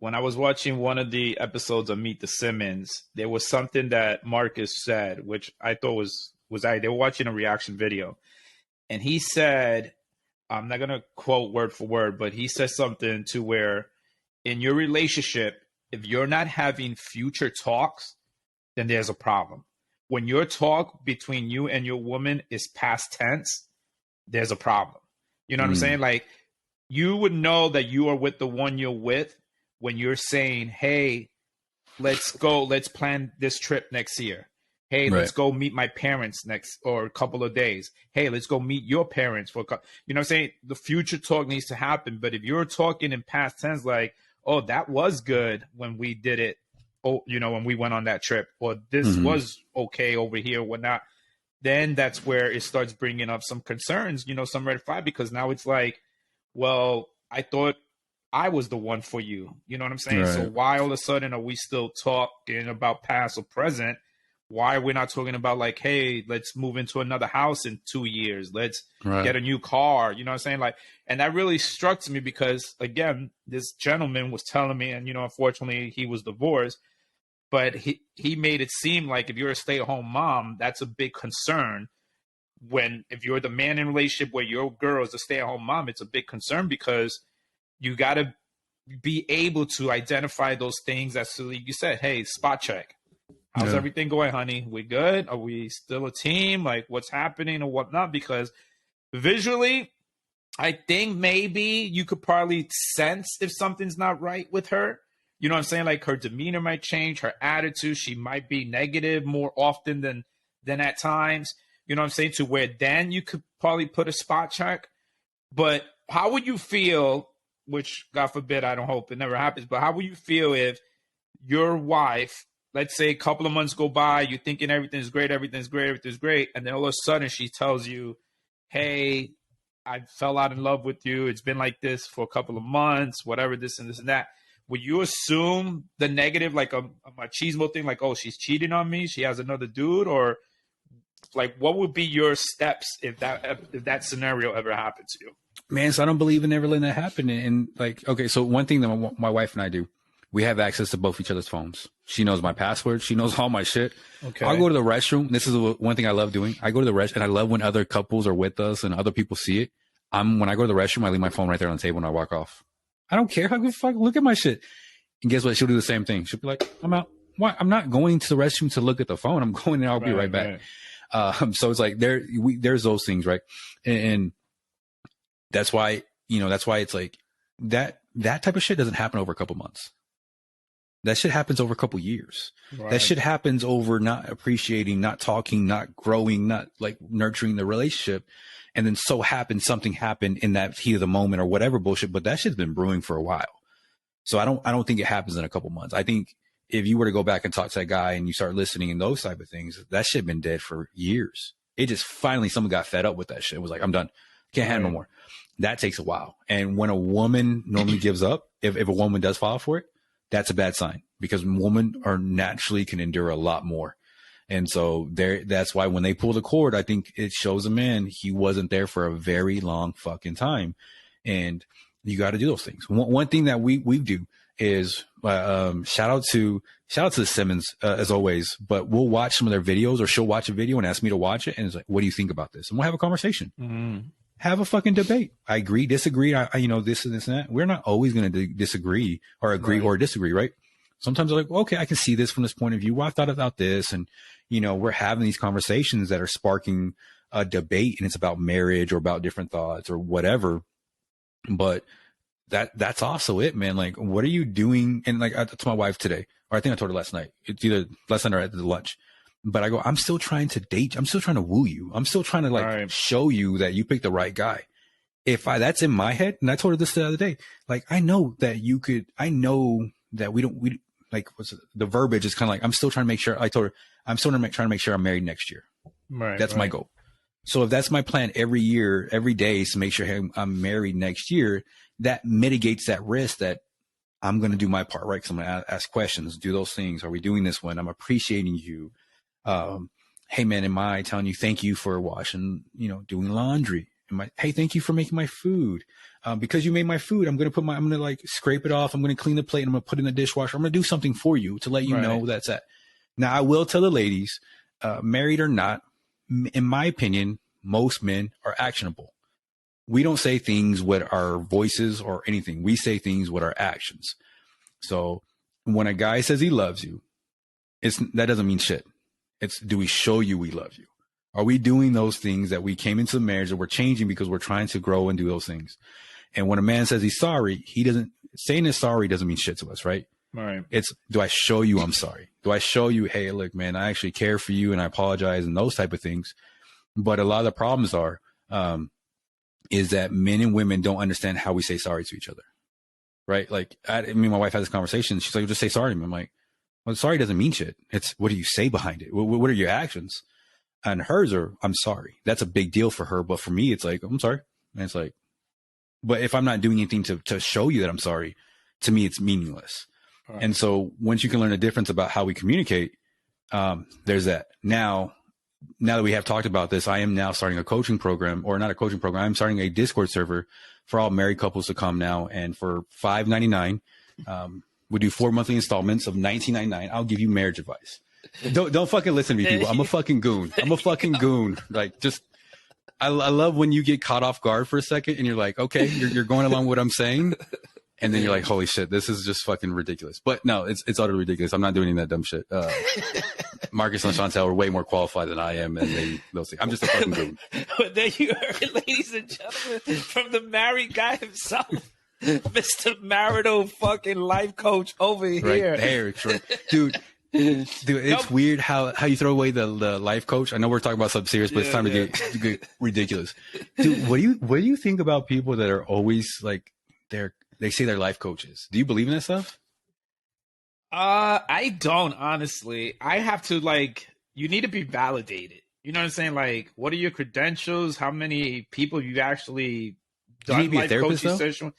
when I was watching one of the episodes of Meet the Simmons, there was something that Marcus said, which I thought they were watching a reaction video, and he said, I'm not gonna quote word for word, but he said something to where in your relationship, if you're not having future talks, then there's a problem. When your talk between you and your woman is past tense, there's a problem. You know what I'm saying? Like, you would know that you are with the one you're with when you're saying, hey, let's plan this trip next year. Hey, let's go meet my parents next or a couple of days. Hey, let's go meet your parents for you know what I'm saying? The future talk needs to happen. But if you're talking in past tense, like, oh, that was good when we did it, oh, you know, when we went on that trip, or this was okay over here, whatnot, then that's where it starts bringing up some concerns, you know, some red flag, because now it's like, well, I thought I was the one for you. You know what I'm saying? Right. So why all of a sudden are we still talking about past or present? Why are we not talking about like, hey, let's move into another house in 2 years. Let's get a new car. You know what I'm saying? Like, and that really struck to me because, again, this gentleman was telling me, and, you know, unfortunately he was divorced, but he made it seem like if you're a stay-at-home mom, that's a big concern. When if you're the man in a relationship where your girl is a stay-at-home mom, it's a big concern because you got to be able to identify those things. That's like you said, hey, spot check. How's everything going, honey? We good? Are we still a team? Like, what's happening or whatnot? Because visually, I think maybe you could probably sense if something's not right with her. You know what I'm saying? Like, her demeanor might change, her attitude. She might be negative more often than at times. You know what I'm saying? To where then you could probably put a spot check. But how would you feel, which God forbid, I don't hope it never happens, but how would you feel if your wife, let's say a couple of months go by, you're thinking everything's great, and then all of a sudden she tells you, hey, I fell out in love with you. It's been like this for a couple of months, whatever, this and that. Would you assume the negative, like a machismo thing, like, oh, she's cheating on me, she has another dude? Or like, what would be your steps if that scenario ever happened to you? Man, so I don't believe in ever letting that happen. And like, okay, so one thing that my wife and I do, we have access to both each other's phones. She knows my password. She knows all my shit. Okay. I'll go to the restroom. This is one thing I love doing. I go to the restroom, and I love when other couples are with us and other people see it. When I go to the restroom, I leave my phone right there on the table and I walk off. I don't care. I give a fuck. Look at my shit. And guess what? She'll do the same thing. She'll be like, I'm out. Why? I'm not going to the restroom to look at the phone. I'm going and I'll be right back. So it's like there's those things, right? And that's why, it's like that type of shit doesn't happen over a couple months. That shit happens over a couple years. Right. That shit happens over not appreciating, not talking, not growing, not like nurturing the relationship. And then something happened in that heat of the moment or whatever bullshit, but that shit's been brewing for a while. So I don't think it happens in a couple months. I think if you were to go back and talk to that guy and you start listening and those type of things, that shit been dead for years. It just finally someone got fed up with that shit. It was like, I'm done. Can't handle no more. That takes a while. And when a woman normally gives up, if a woman does fall for it, that's a bad sign because women are naturally can endure a lot more. And so that's why when they pull the cord, I think it shows a man he wasn't there for a very long fucking time. And you got to do those things. One thing that we do is shout out to the Simmons as always, but we'll watch some of their videos or she'll watch a video and ask me to watch it. And it's like, what do you think about this? And we'll have a conversation. Mm-hmm. Have a fucking debate. I agree, disagree. I this and this and that. We're not always going to disagree or agree or disagree, right? Sometimes I'm like, well, okay, I can see this from this point of view. Well, I thought about this. And, we're having these conversations that are sparking a debate and it's about marriage or about different thoughts or whatever. But that's also it, man. Like, what are you doing? And like, to my wife today, or I think I told her last night, it's either last night or at the lunch. But I go, I'm still trying to date. I'm still trying to woo you. I'm still trying to show you that you picked the right guy. That's in my head. And I told her this the other day, like, I know that the verbiage is kind of like, I'm still trying to make sure. I told her, I'm still trying to make sure I'm married next year. Right. That's my goal. So if that's my plan every year, every day is to make sure I'm married next year, that mitigates that risk that I'm going to do my part, right? Because I'm going to ask questions, do those things. Are we doing this one? I'm appreciating you. Hey man, am I telling you thank you for washing, doing laundry? Hey, thank you for making my food. Because you made my food, I'm going to like scrape it off. I'm going to clean the plate and I'm going to put it in the dishwasher. I'm going to do something for you to let you know that's that. Now I will tell the ladies, married or not, in my opinion, most men are actionable. We don't say things with our voices or anything. We say things with our actions. So when a guy says he loves you, that doesn't mean shit. It's, do we show you we love you? Are we doing those things that we came into the marriage that we're changing because we're trying to grow and do those things? And when a man says he's sorry, saying he's sorry doesn't mean shit to us, right? Right. It's, do I show you I'm sorry? Do I show you, hey, look, man, I actually care for you and I apologize and those type of things. But a lot of the problems is that men and women don't understand how we say sorry to each other, right? Like, me and my wife had this conversation. She's like, just say sorry to me. I'm like, well, sorry doesn't mean shit. It's, what do you say behind it? What are your actions? And hers are, I'm sorry. That's a big deal for her. But for me, it's like, I'm sorry. And it's like, but if I'm not doing anything to show you that I'm sorry, to me, it's meaningless. Right. And so once you can learn the difference about how we communicate, there's that. Now that we have talked about this, I am now starting a coaching program, or not a coaching program. I'm starting a Discord server for all married couples to come now. And for $5.99, we do 4 monthly installments of $19.99. I'll give you marriage advice. Don't fucking listen to me, people. I'm a fucking goon. Like, just, I love when you get caught off guard for a second and you're like, okay, you're going along with what I'm saying. And then you're like, holy shit, this is just fucking ridiculous. But no, it's utterly ridiculous. I'm not doing any of that dumb shit. Marcus and Chantel are way more qualified than I am. And those things. I'm just a fucking goon. But there you heard, ladies and gentlemen, from the married guy himself. Mr. Marital fucking life coach over here. Right there, dude. It's weird how you throw away the life coach. I know we're talking about something serious, but it's time to get ridiculous. Dude, what do you think about people that are always like they say they're life coaches? Do you believe in that stuff? I don't, honestly. I have to, like, you need to be validated. You know what I'm saying? Like, what are your credentials? How many people you've actually done life coaching session?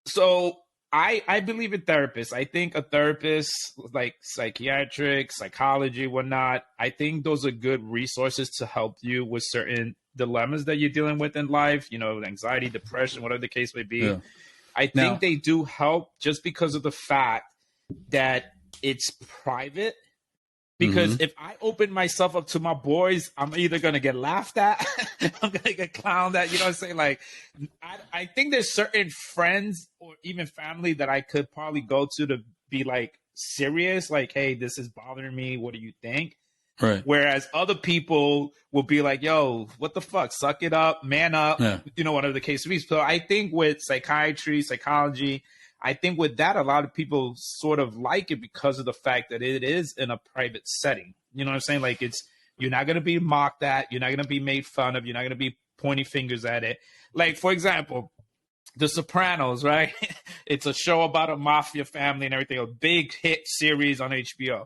So I believe in therapists. I think a therapist, like psychiatric, psychology, whatnot, I think those are good resources to help you with certain dilemmas that you're dealing with in life, you know, anxiety, depression, whatever the case may be. Yeah. I think they do help just because of the fact that it's private. Because if I open myself up to my boys, I'm either going to get laughed at, I'm going to get clowned at, you know what I'm saying? Like, I think there's certain friends or even family that I could probably go to be like serious, like, hey, this is bothering me. What do you think? Right. Whereas other people will be like, yo, what the fuck? Suck it up, man up, you know, whatever the case may be. So I think with psychiatry, psychology, I think with that, a lot of people sort of like it because of the fact that it is in a private setting. You know what I'm saying? Like, you're not going to be mocked at. You're not going to be made fun of. You're not going to be pointing fingers at it. Like, for example, The Sopranos, right? It's a show about a mafia family and everything, a big hit series on HBO.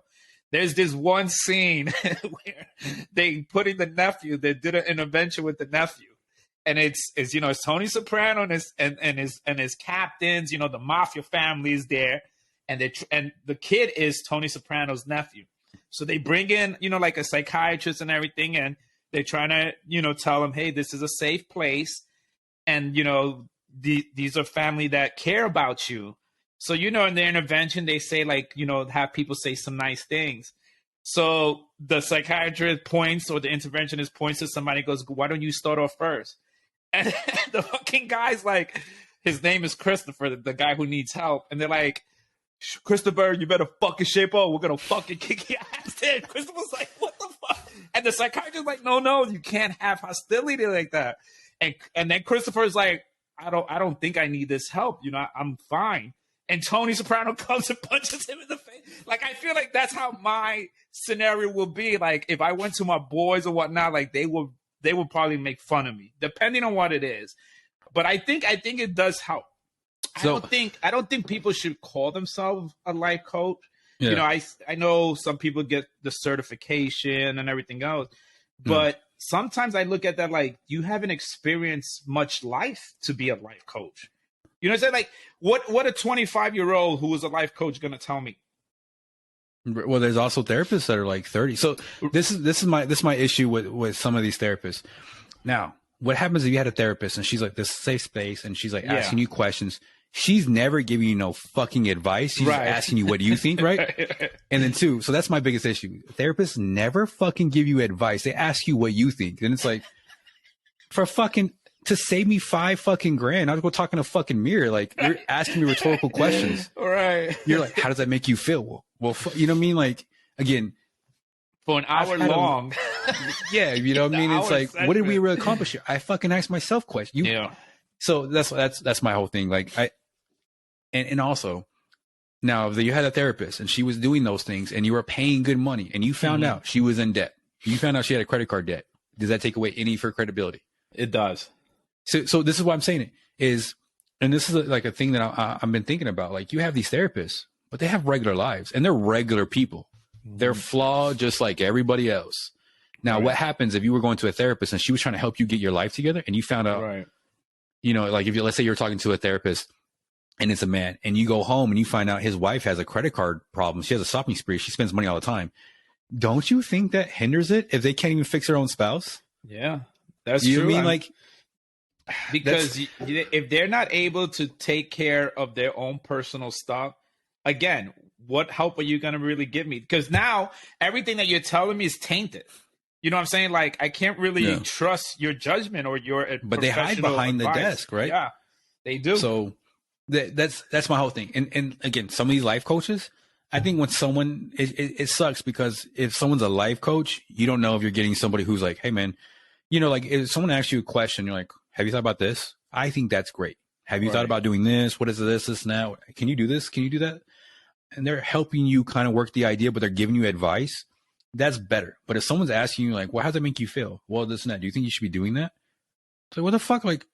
There's this one scene where they put in the nephew, they did an intervention with the nephew. And it's you know, it's Tony Soprano and his captains, you know, the mafia family is there, and the kid is Tony Soprano's nephew. So they bring in, you know, like a psychiatrist and everything, and they're trying to, you know, tell him, hey, this is a safe place, and you know, these are family that care about you. So, you know, in the intervention, they say, like, you know, have people say some nice things. So the psychiatrist points, or the interventionist points to somebody, goes, why don't you start off first? And the fucking guy's like, his name is Christopher, the guy who needs help. And they're like, Christopher, you better fucking shape up. We're going to fucking kick your ass in. Christopher's like, what the fuck? And the psychiatrist's like, no, you can't have hostility like that. And then Christopher's like, I don't think I need this help. You know, I'm fine. And Tony Soprano comes and punches him in the face. Like, I feel like that's how my scenario will be. Like, if I went to my boys or whatnot, like, they would probably make fun of me, depending on what it is. But I think it does help. So, I don't think people should call themselves a life coach. Yeah. You know, I know some people get the certification and everything else, but sometimes I look at that like, you haven't experienced much life to be a life coach. You know what I'm saying? Like, what a 25-year-old who is a life coach going to tell me? Well, there's also therapists that are like 30. So this is my issue with some of these therapists. Now, what happens if you had a therapist and she's like this safe space and she's like asking you questions? She's never giving you no fucking advice. She's just asking you, what do you think, right? And then 2, so that's my biggest issue. Therapists never fucking give you advice. They ask you what you think. And it's like, for fucking, to save me $5 fucking grand, I'll go talk in a fucking mirror. Like, you're asking me rhetorical questions. Right. You're like, how does that make you feel? Well, you know what I mean? Like, again. For an hour long. Yeah, you know what I mean? It's like, segment. What did we really accomplish here? I fucking asked myself questions. So that's my whole thing. Like, and also, now if you had a therapist and she was doing those things and you were paying good money and you found out she was in debt, you found out she had a credit card debt, does that take away any of her credibility? It does. So this is why I'm saying it is, and this is like a thing that I've been thinking about. Like, you have these therapists, but they have regular lives and they're regular people. They're flawed just like everybody else. Now, what happens if you were going to a therapist and she was trying to help you get your life together and you found out, you know, like if you, let's say you're talking to a therapist and it's a man and you go home and you find out his wife has a credit card problem. She has a shopping spree. She spends money all the time. Don't you think that hinders it if they can't even fix their own spouse? Yeah, that's true. I mean, like, because if they're not able to take care of their own personal stuff, again, what help are you going to really give me? Because now everything that you're telling me is tainted. You know what I'm saying? Like, I can't really trust your judgment or your But they hide behind the desk, right? Yeah, they do. So that's my whole thing. And again, some of these life coaches, I think when someone, it sucks because if someone's a life coach, you don't know if you're getting somebody who's like, hey, man, you know, like if someone asks you a question, you're like, have you thought about this? I think that's great. Have you thought about doing this? What is this now? Can you do this? Can you do that? And they're helping you kind of work the idea, but they're giving you advice. That's better. But if someone's asking you like, well, how does that make you feel? Well, this and that. Do you think you should be doing that? It's like, what the fuck? Like,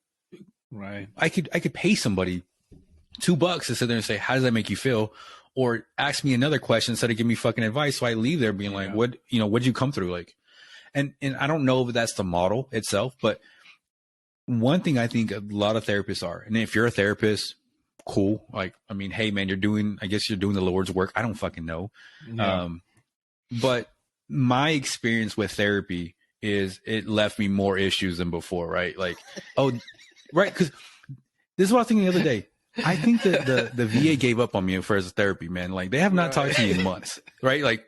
I could pay somebody $2 to sit there and say, how does that make you feel? Or ask me another question instead of giving me fucking advice. So I leave there being like, what'd you come through? Like, and I don't know if that's the model itself, but one thing I think a lot of therapists are, and if you're a therapist, cool. Like, I mean, hey man, I guess you're doing the Lord's work. I don't fucking know. Yeah. But my experience with therapy is it left me more issues than before, right? Like, right. Cause this is what I was thinking the other day. I think that the VA gave up on me for as therapy, man. Like, they have not talked to me in months, right? Like,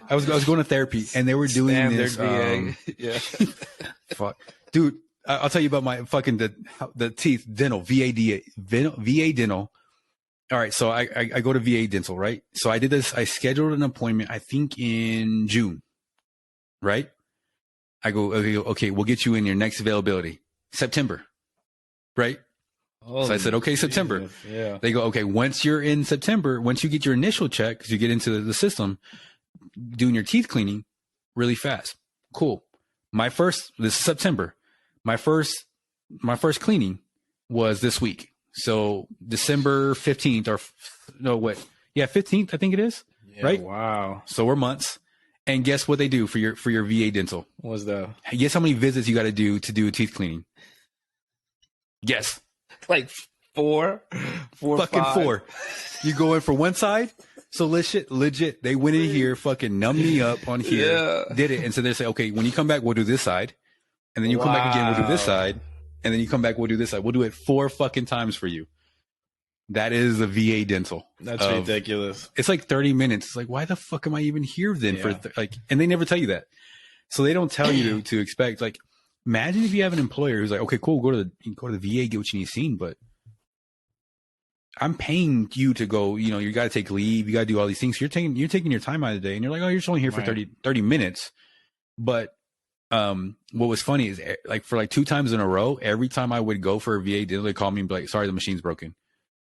I was going to therapy and they were doing this. VA. Fuck, dude. I'll tell you about my fucking the teeth dental VA dental. All right, so I go to VA dental, right? So I did this. I scheduled an appointment, I think in June, right? I go, okay, we'll get you in your next availability, September, right? Oh, so I said, okay, September. Jesus. Yeah. They go, okay, once you're in September, once you get your initial check, because you get into the system, doing your teeth cleaning really fast. Cool. This is September. My first cleaning was this week. So December 15th 15th, I think it is. Yeah, right? Wow. So we're months. And guess what they do for your VA dental? What's that? Guess how many visits you got to do a teeth cleaning? Guess. Like four. Fucking 4. You go in for one side. So legit. They went in here, fucking numbed me up on here, did it. And so they say, okay, when you come back, we'll do this side. And then you come back again, we'll do this side. And then you come back, we'll do this side. We'll do it 4 fucking times for you. That is the VA dental. That's ridiculous. It's like 30 minutes. It's like, why the fuck am I even here then? And they never tell you that. So they don't tell you to expect, like, imagine if you have an employer who's like, okay, cool, go to the VA, get what you need seen, but I'm paying you to go, you got to take leave. You got to do all these things. So you're taking your time out of the day and you're like, oh, you're just only here for 30 minutes. But what was funny is like for like 2 times in a row, every time I would go for a VA deal, they call me and be like, sorry, the machine's broken.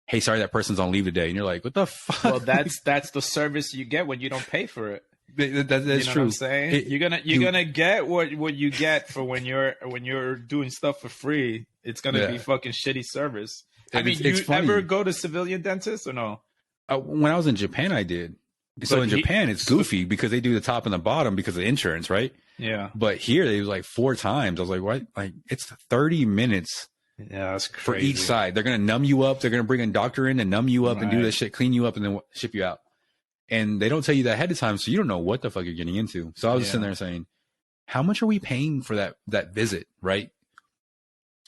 Hey, sorry, that person's on leave today. And you're like, what the fuck? Well, that's the service you get when you don't pay for it. That's true. What I'm saying? You're gonna get what you get for when you're doing stuff for free. It's gonna be fucking shitty service. You ever go to civilian dentists or no? When I was in Japan, I did. So in Japan, it's goofy because they do the top and the bottom because of insurance, right? Yeah. But here they was like 4 times. I was like, what? Like, it's 30 minutes. Yeah, that's crazy. For each side. They're gonna numb you up. They're gonna bring a doctor in and numb you up and do this shit, clean you up, and then ship you out. And they don't tell you that ahead of time, so you don't know what the fuck you're getting into. So I was sitting there saying, how much are we paying for that visit, right?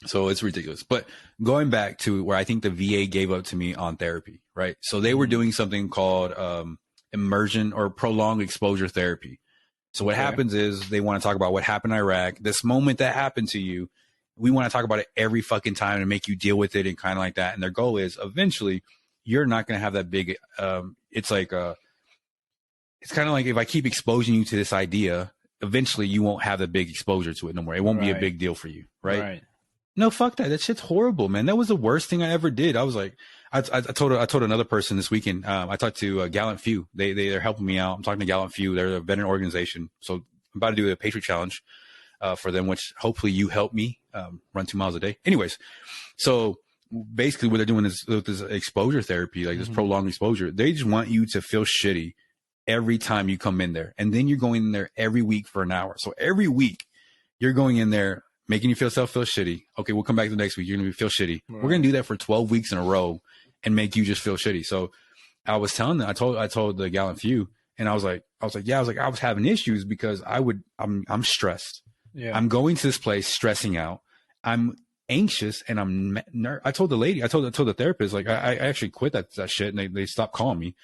So it's ridiculous. But going back to where I think the VA gave up to me on therapy, right? So they were doing something called immersion or prolonged exposure therapy. So what happens is they want to talk about what happened in Iraq, this moment that happened to you. We want to talk about it every fucking time and make you deal with it and kind of like that. And their goal is eventually you're not going to have that big, it's kind of like if I keep exposing you to this idea, eventually you won't have the big exposure to it no more. It won't be a big deal for you. Right. No, fuck that. That shit's horrible, man. That was the worst thing I ever did. I was like, I told another person this weekend. I talked to Gallant Few. They're helping me out. I'm talking to Gallant Few. They're a veteran organization. So I'm about to do a Patriot Challenge for them, which hopefully you help me run 2 miles a day. Anyways, so basically what they're doing is this exposure therapy, like this prolonged exposure. They just want you to feel shitty every time you come in there, and then you're going in there every week for an hour. So every week you're going in there, making you feel shitty. Okay, we'll come back the next week. You're going to feel shitty. Right. We're going to do that for 12 weeks in a row and make you just feel shitty. So I was telling them, I told the Gallant Few, and I was like, I was having issues because I'm stressed. Yeah. I'm going to this place stressing out. I'm anxious and I told the lady, I told the therapist, like, I actually quit that shit, and they stopped calling me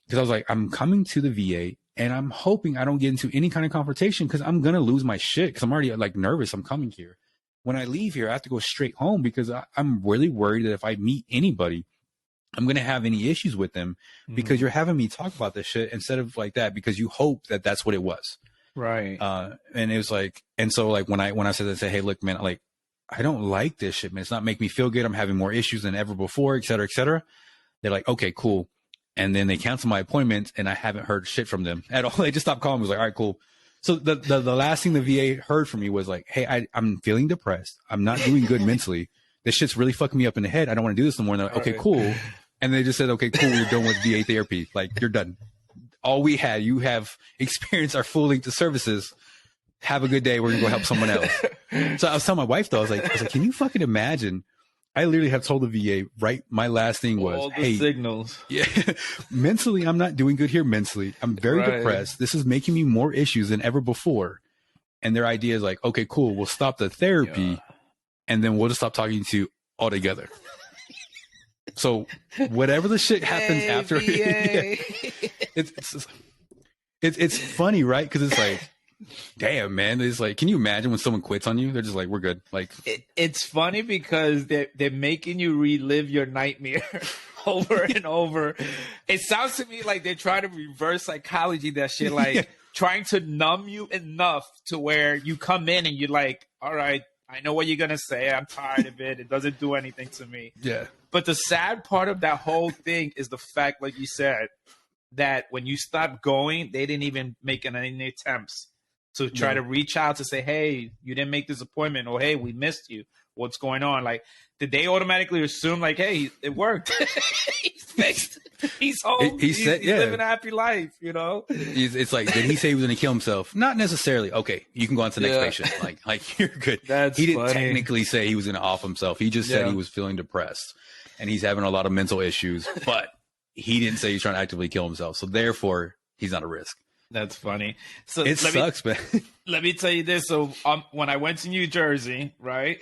because I was like, I'm coming to the VA. And I'm hoping I don't get into any kind of confrontation because I'm going to lose my shit because I'm already like nervous. I'm coming here. When I leave here, I have to go straight home because I'm really worried that if I meet anybody, I'm going to have any issues with them because you're having me talk about this shit instead of like that because you hope that that's what it was. Right. And it was like, and so like when I said that, hey, look, man, like, I don't like this shit, man. It's not making me feel good. I'm having more issues than ever before, et cetera, et cetera. They're like, okay, cool. And then they canceled my appointment, and I haven't heard shit from them at all. They just stopped calling me. I was like, all right, cool. So the last thing the VA heard from me was like, hey, I'm feeling depressed. I'm not doing good mentally. This shit's really fucking me up in the head. I don't want to do this no more. And they're like, okay, cool. And they just said, okay, cool. You're done with VA therapy. Like, you're done. All we had, you have experienced our full length of services. Have a good day. We're going to go help someone else. So I was telling my wife, though, I was like, can you fucking imagine? I literally have told the VA, right? My last thing was, all the hey, signals. Yeah, mentally, I'm not doing good here mentally. I'm very depressed. This is making me more issues than ever before. And their idea is like, okay, cool. We'll stop the therapy and then we'll just stop talking to you altogether. So whatever the shit happens after, it's funny, right? Because it's like, damn, man. It's like, can you imagine when someone quits on you? They're just like, we're good. Like, it's funny because they're making you relive your nightmare over and over. It sounds to me like they're trying to reverse psychology, that shit, like trying to numb you enough to where you come in and you're like, all right, I know what you're going to say. I'm tired of it. It doesn't do anything to me. Yeah. But the sad part of that whole thing is the fact, like you said, that when you stopped going, they didn't even make any attempts to try to reach out to say, hey, you didn't make this appointment, or hey, we missed you. What's going on? Like, did they automatically assume like, hey, it worked? He's fixed. He's home. He's living a happy life, you know? It's like, did he say he was going to kill himself? Not necessarily. Okay, you can go on to the next patient. Like you're good. He didn't technically say he was going to off himself. He just said he was feeling depressed and he's having a lot of mental issues, but he didn't say he's trying to actively kill himself. So therefore, he's not a risk. That's funny. So it sucks, man. Let me tell you this. So when I went to New Jersey, right,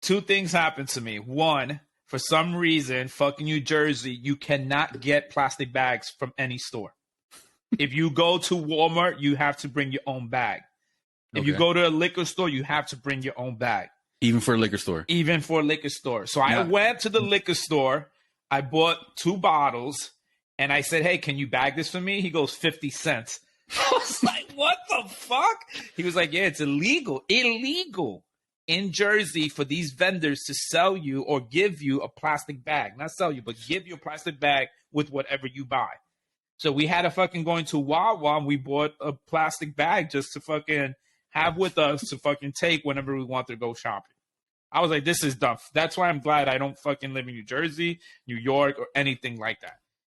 2 things happened to me. One, for some reason, fucking New Jersey, you cannot get plastic bags from any store. If you go to Walmart, you have to bring your own bag. If you go to a liquor store, you have to bring your own bag. Even for a liquor store? Even for a liquor store. So I went to the liquor store. I bought 2 bottles, and I said, hey, can you bag this for me? He goes, 50 cents. I was like, what the fuck? He was like, yeah, it's illegal in Jersey for these vendors to sell you or give you a plastic bag. Not sell you, but give you a plastic bag with whatever you buy. So we had to fucking go into Wawa, and we bought a plastic bag just to fucking have with us to fucking take whenever we want to go shopping. I was like, this is dumb. That's why I'm glad I don't fucking live in New Jersey, New York, or anything like that.